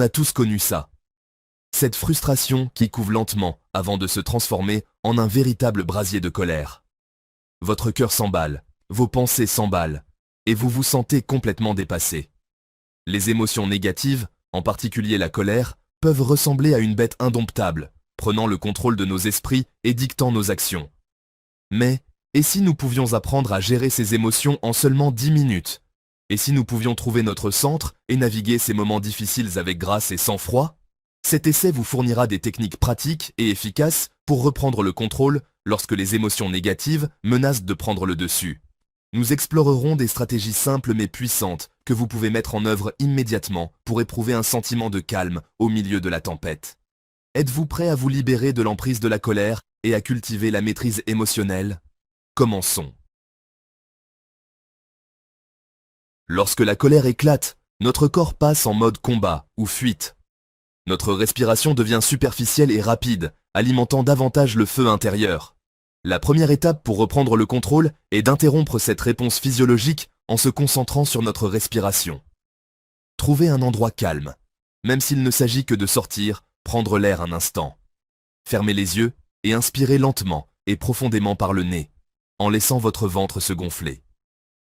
a tous connu ça. Cette frustration qui couve lentement avant de se transformer en un véritable brasier de colère. Votre cœur s'emballe, vos pensées s'emballent, et vous vous sentez complètement dépassé. Les émotions négatives, en particulier la colère, peuvent ressembler à une bête indomptable, prenant le contrôle de nos esprits et dictant nos actions. Mais, et si nous pouvions apprendre à gérer ces émotions en seulement 10 minutes? Et si nous pouvions trouver notre centre et naviguer ces moments difficiles avec grâce et sang-froid? Cet essai vous fournira des techniques pratiques et efficaces pour reprendre le contrôle lorsque les émotions négatives menacent de prendre le dessus. Nous explorerons des stratégies simples mais puissantes que vous pouvez mettre en œuvre immédiatement pour éprouver un sentiment de calme au milieu de la tempête. Êtes-vous prêt à vous libérer de l'emprise de la colère et à cultiver la maîtrise émotionnelle? Commençons. Lorsque la colère éclate, notre corps passe en mode combat ou fuite. Notre respiration devient superficielle et rapide, alimentant davantage le feu intérieur. La première étape pour reprendre le contrôle est d'interrompre cette réponse physiologique en se concentrant sur notre respiration. Trouvez un endroit calme, même s'il ne s'agit que de sortir, prendre l'air un instant. Fermez les yeux et inspirez lentement et profondément par le nez, en laissant votre ventre se gonfler.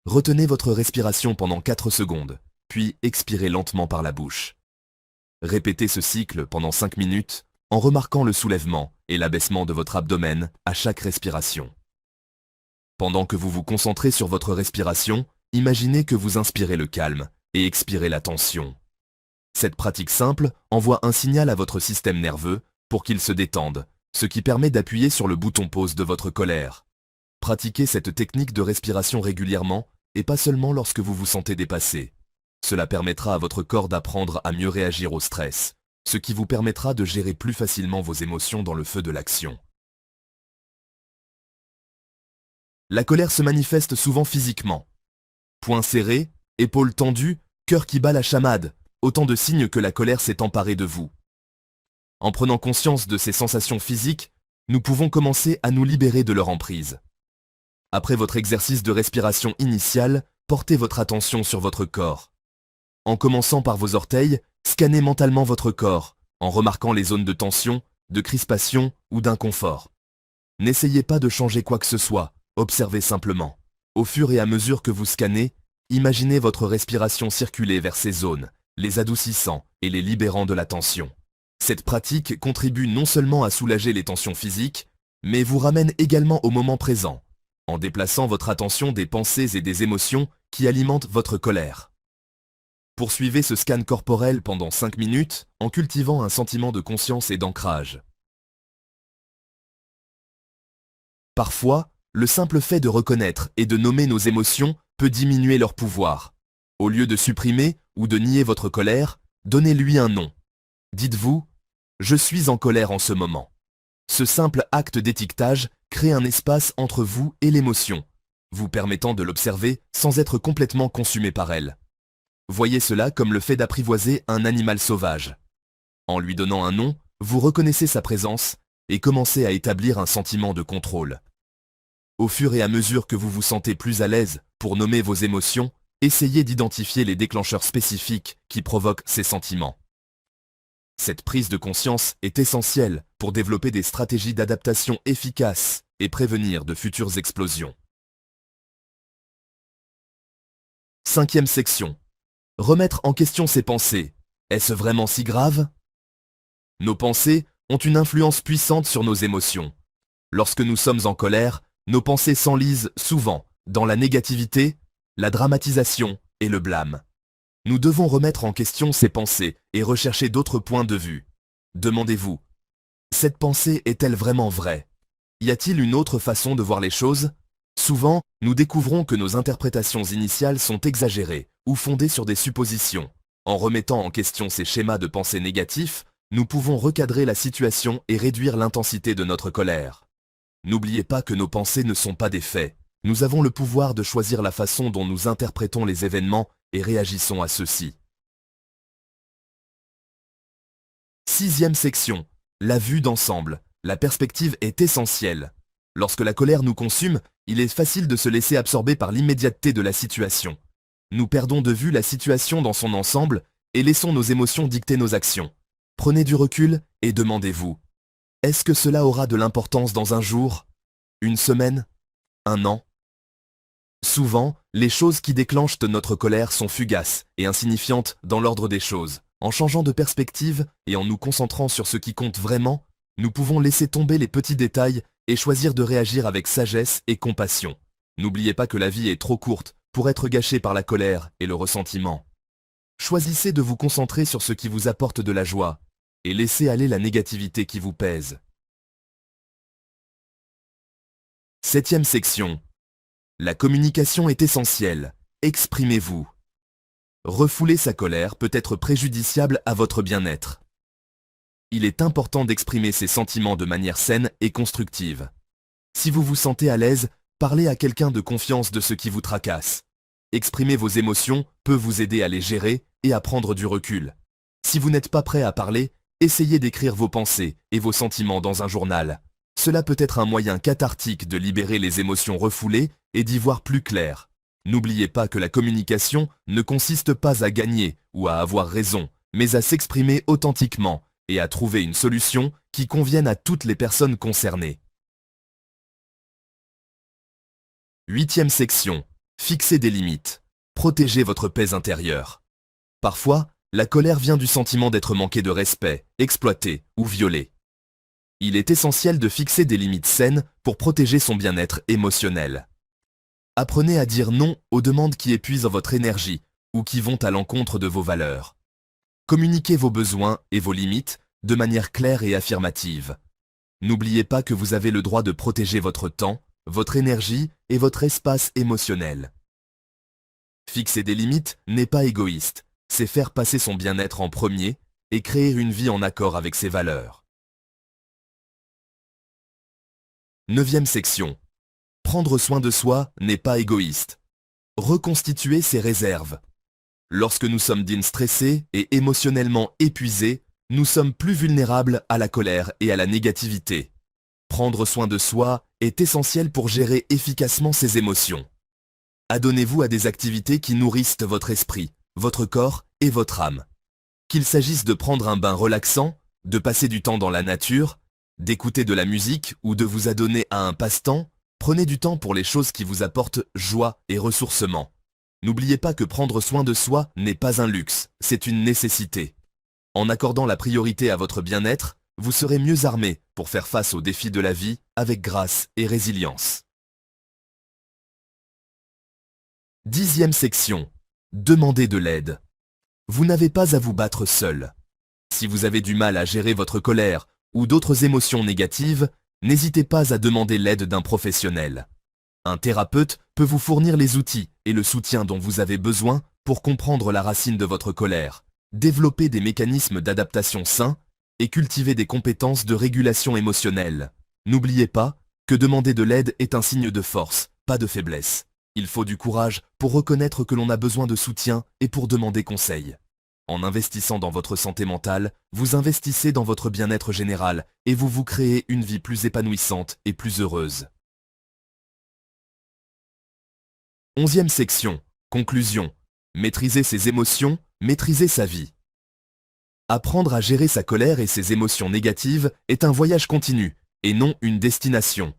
Retenez votre respiration pendant 4 secondes, puis expirez lentement par la bouche. Répétez ce cycle pendant 5 minutes en remarquant le soulèvement et l'abaissement de votre abdomen à chaque respiration. Pendant que vous vous concentrez sur votre respiration, imaginez que vous inspirez le calme et expirez la tension. Cette pratique simple envoie un signal à votre système nerveux pour qu'il se détende, ce qui permet d'appuyer sur le bouton pause de votre colère. Pratiquez cette technique de respiration régulièrement et pas seulement lorsque vous vous sentez dépassé. Cela permettra à votre corps d'apprendre à mieux réagir au stress, ce qui vous permettra de gérer plus facilement vos émotions dans le feu de l'action. La colère se manifeste souvent physiquement. Poings serrés, épaules tendues, cœur qui bat la chamade, autant de signes que la colère s'est emparée de vous. En prenant conscience de ces sensations physiques, nous pouvons commencer à nous libérer de leur emprise. Après votre exercice de respiration initial, portez votre attention sur votre corps. En commençant par vos orteils, scannez mentalement votre corps, en remarquant les zones de tension, de crispation ou d'inconfort. N'essayez pas de changer quoi que ce soit, observez simplement. Au fur et à mesure que vous scannez, imaginez votre respiration circuler vers ces zones, les adoucissant et les libérant de la tension. Cette pratique contribue non seulement à soulager les tensions physiques, mais vous ramène également au moment présent, en déplaçant votre attention des pensées et des émotions qui alimentent votre colère. Poursuivez ce scan corporel pendant 5 minutes en cultivant un sentiment de conscience et d'ancrage. Parfois, le simple fait de reconnaître et de nommer nos émotions peut diminuer leur pouvoir. Au lieu de supprimer ou de nier votre colère, donnez-lui un nom. Dites-vous « Je suis en colère en ce moment ». Ce simple acte d'étiquetage crée un espace entre vous et l'émotion, vous permettant de l'observer sans être complètement consumé par elle. Voyez cela comme le fait d'apprivoiser un animal sauvage. En lui donnant un nom, vous reconnaissez sa présence et commencez à établir un sentiment de contrôle. Au fur et à mesure que vous vous sentez plus à l'aise pour nommer vos émotions, essayez d'identifier les déclencheurs spécifiques qui provoquent ces sentiments. Cette prise de conscience est essentielle pour développer des stratégies d'adaptation efficaces et prévenir de futures explosions. 5e section. Remettre en question ses pensées. Est-ce vraiment si grave? Nos pensées ont une influence puissante sur nos émotions. Lorsque nous sommes en colère, nos pensées s'enlisent souvent dans la négativité, la dramatisation et le blâme. Nous devons remettre en question ces pensées et rechercher d'autres points de vue. Demandez-vous, cette pensée est-elle vraiment vraie? Y a-t-il une autre façon de voir les choses? Souvent, nous découvrons que nos interprétations initiales sont exagérées ou fondées sur des suppositions. En remettant en question ces schémas de pensée négatifs, nous pouvons recadrer la situation et réduire l'intensité de notre colère. N'oubliez pas que nos pensées ne sont pas des faits. Nous avons le pouvoir de choisir la façon dont nous interprétons les événements et réagissons à ceux-ci. 6e section. La vue d'ensemble. La perspective est essentielle. Lorsque la colère nous consume, il est facile de se laisser absorber par l'immédiateté de la situation. Nous perdons de vue la situation dans son ensemble et laissons nos émotions dicter nos actions. Prenez du recul et demandez-vous, est-ce que cela aura de l'importance dans un jour, une semaine, un an? Souvent, les choses qui déclenchent notre colère sont fugaces et insignifiantes dans l'ordre des choses. En changeant de perspective et en nous concentrant sur ce qui compte vraiment, nous pouvons laisser tomber les petits détails et choisir de réagir avec sagesse et compassion. N'oubliez pas que la vie est trop courte pour être gâchée par la colère et le ressentiment. Choisissez de vous concentrer sur ce qui vous apporte de la joie et laissez aller la négativité qui vous pèse. 7e section. La communication est essentielle. Exprimez-vous. Refouler sa colère peut être préjudiciable à votre bien-être. Il est important d'exprimer ses sentiments de manière saine et constructive. Si vous vous sentez à l'aise, parlez à quelqu'un de confiance de ce qui vous tracasse. Exprimer vos émotions peut vous aider à les gérer et à prendre du recul. Si vous n'êtes pas prêt à parler, essayez d'écrire vos pensées et vos sentiments dans un journal. Cela peut être un moyen cathartique de libérer les émotions refoulées et d'y voir plus clair. N'oubliez pas que la communication ne consiste pas à gagner ou à avoir raison, mais à s'exprimer authentiquement et à trouver une solution qui convienne à toutes les personnes concernées. 8e section. Fixez des limites. Protégez votre paix intérieure. Parfois, la colère vient du sentiment d'être manqué de respect, exploité ou violé. Il est essentiel de fixer des limites saines pour protéger son bien-être émotionnel. Apprenez à dire non aux demandes qui épuisent votre énergie ou qui vont à l'encontre de vos valeurs. Communiquez vos besoins et vos limites de manière claire et affirmative. N'oubliez pas que vous avez le droit de protéger votre temps, votre énergie et votre espace émotionnel. Fixer des limites n'est pas égoïste, c'est faire passer son bien-être en premier et créer une vie en accord avec ses valeurs. 9e section. Prendre soin de soi n'est pas égoïste. Reconstituer ses réserves. Lorsque nous sommes stressés et émotionnellement épuisés, nous sommes plus vulnérables à la colère et à la négativité. Prendre soin de soi est essentiel pour gérer efficacement ses émotions. Adonnez-vous à des activités qui nourrissent votre esprit, votre corps et votre âme. Qu'il s'agisse de prendre un bain relaxant, de passer du temps dans la nature, d'écouter de la musique ou de vous adonner à un passe-temps, prenez du temps pour les choses qui vous apportent joie et ressourcement. N'oubliez pas que prendre soin de soi n'est pas un luxe, c'est une nécessité. En accordant la priorité à votre bien-être, vous serez mieux armé pour faire face aux défis de la vie avec grâce et résilience. 10e section. Demandez de l'aide. Vous n'avez pas à vous battre seul. Si vous avez du mal à gérer votre colère ou d'autres émotions négatives, n'hésitez pas à demander l'aide d'un professionnel. Un thérapeute peut vous fournir les outils et le soutien dont vous avez besoin pour comprendre la racine de votre colère, développer des mécanismes d'adaptation sains et cultiver des compétences de régulation émotionnelle. N'oubliez pas que demander de l'aide est un signe de force, pas de faiblesse. Il faut du courage pour reconnaître que l'on a besoin de soutien et pour demander conseil. En investissant dans votre santé mentale, vous investissez dans votre bien-être général et vous vous créez une vie plus épanouissante et plus heureuse. 11e section. Conclusion. Maîtriser ses émotions, maîtriser sa vie. Apprendre à gérer sa colère et ses émotions négatives est un voyage continu, et non une destination.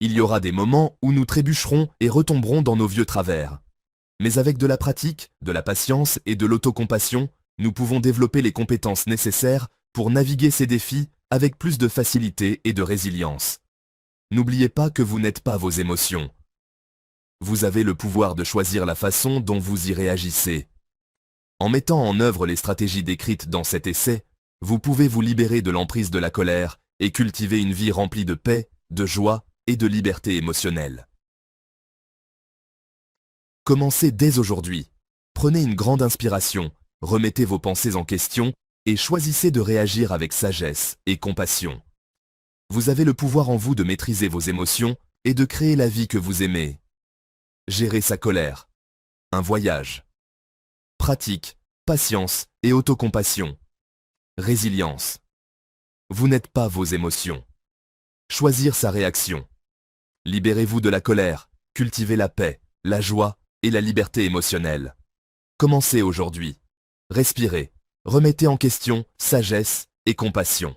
Il y aura des moments où nous trébucherons et retomberons dans nos vieux travers. Mais avec de la pratique, de la patience et de l'autocompassion, nous pouvons développer les compétences nécessaires pour naviguer ces défis avec plus de facilité et de résilience. N'oubliez pas que vous n'êtes pas vos émotions. Vous avez le pouvoir de choisir la façon dont vous y réagissez. En mettant en œuvre les stratégies décrites dans cet essai, vous pouvez vous libérer de l'emprise de la colère et cultiver une vie remplie de paix, de joie et de liberté émotionnelle. Commencez dès aujourd'hui. Prenez une grande inspiration, remettez vos pensées en question et choisissez de réagir avec sagesse et compassion. Vous avez le pouvoir en vous de maîtriser vos émotions et de créer la vie que vous aimez. Gérer sa colère. Un voyage. Pratique, patience et autocompassion. Résilience. Vous n'êtes pas vos émotions. Choisir sa réaction. Libérez-vous de la colère, cultivez la paix, la joie et la liberté émotionnelle. Commencez aujourd'hui. Respirez. Remettez en question sagesse et compassion.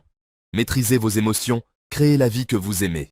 Maîtrisez vos émotions, créez la vie que vous aimez.